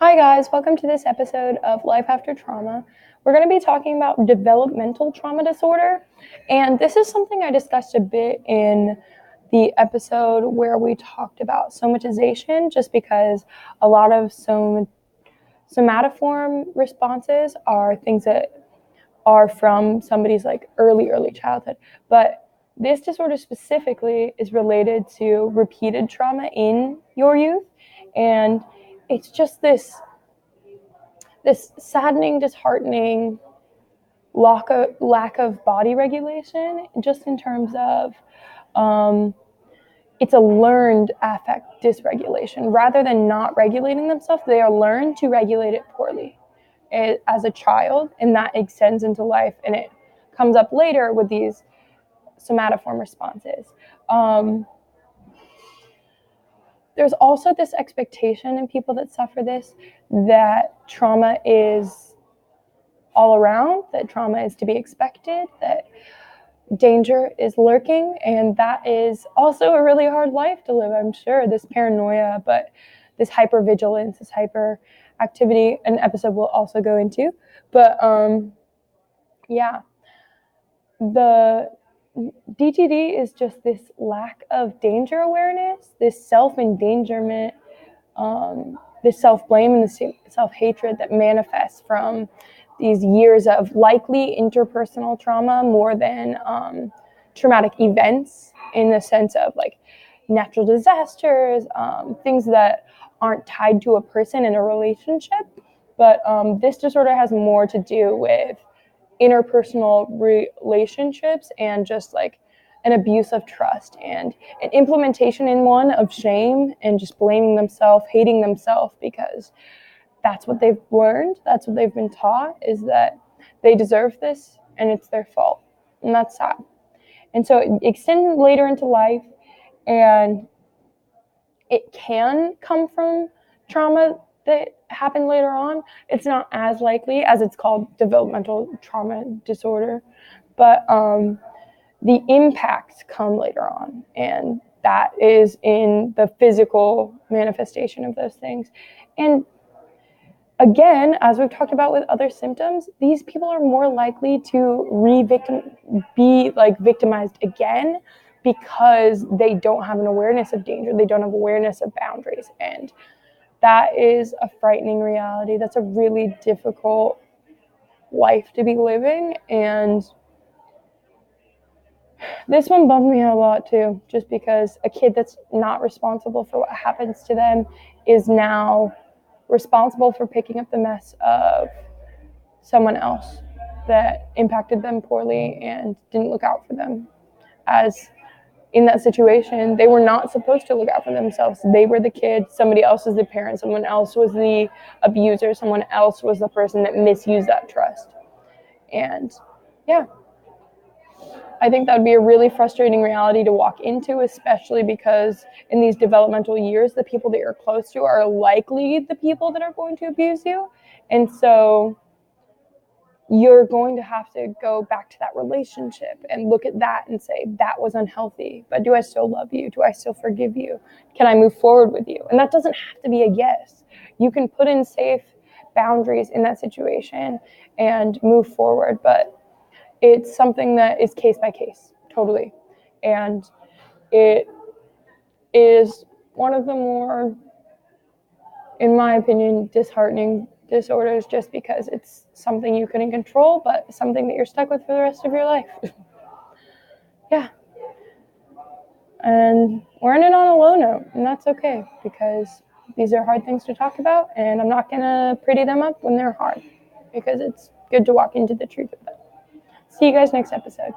Hi guys, welcome to this episode of Life After Trauma. We're going to be talking about developmental trauma disorder, and this is something I discussed a bit in the episode where we talked about somatization, just because a lot of somatoform responses are things that are from somebody's early childhood, but this disorder specifically is related to repeated trauma in your youth, and it's just this saddening, disheartening lack of body regulation, just in terms of it's a learned affect dysregulation. Rather than not regulating themselves, they are learned to regulate it poorly as a child, and that extends into life, and it comes up later with these somatoform responses. There's also this expectation in people that suffer this, that trauma is all around, that trauma is to be expected, that danger is lurking, and that is also a really hard life to live, I'm sure. This paranoia, but this hypervigilance, this hyperactivity, an episode we'll also go into. But yeah, the DTD is just this lack of danger awareness, this self-endangerment, this self-blame and this self-hatred that manifests from these years of likely interpersonal trauma more than traumatic events, in the sense of like natural disasters, things that aren't tied to a person in a relationship. But this disorder has more to do with interpersonal relationships and just like an abuse of trust and an implementation in one of shame and just blaming themselves, hating themselves, because that's what they've learned, that's what they've been taught, is that they deserve this and it's their fault. And that's sad. And so it extends later into life, and it can come from trauma that happened later on. It's not as likely, as it's called developmental trauma disorder, but the impacts come later on, and that is in the physical manifestation of those things. And again, as we've talked about with other symptoms, these people are more likely to be victimized again, because they don't have an awareness of danger, they don't have awareness of boundaries, and that is a frightening reality. That's a really difficult life to be living, and this one bummed me out a lot too, just because a kid that's not responsible for what happens to them is now responsible for picking up the mess of someone else that impacted them poorly and didn't look out for them. As in that situation, they were not supposed to look out for themselves. They were the kid, somebody else was the parent, someone else was the abuser, someone else was the person that misused that trust. And yeah, I think that would be a really frustrating reality to walk into, especially because in these developmental years, the people that you're close to are likely the people that are going to abuse you. And so you're going to have to go back to that relationship and look at that and say, that was unhealthy, but do I still love you? Do I still forgive you? Can I move forward with you? And that doesn't have to be a yes. You can put in safe boundaries in that situation and move forward, but it's something that is case by case, totally. And it is one of the more, in my opinion, disheartening disorders, just because it's something you couldn't control, but something that you're stuck with for the rest of your life. Yeah. And we're ending on a low note, and that's okay, because these are hard things to talk about, and I'm not going to pretty them up when they're hard, because it's good to walk into the truth of them. See you guys next episode.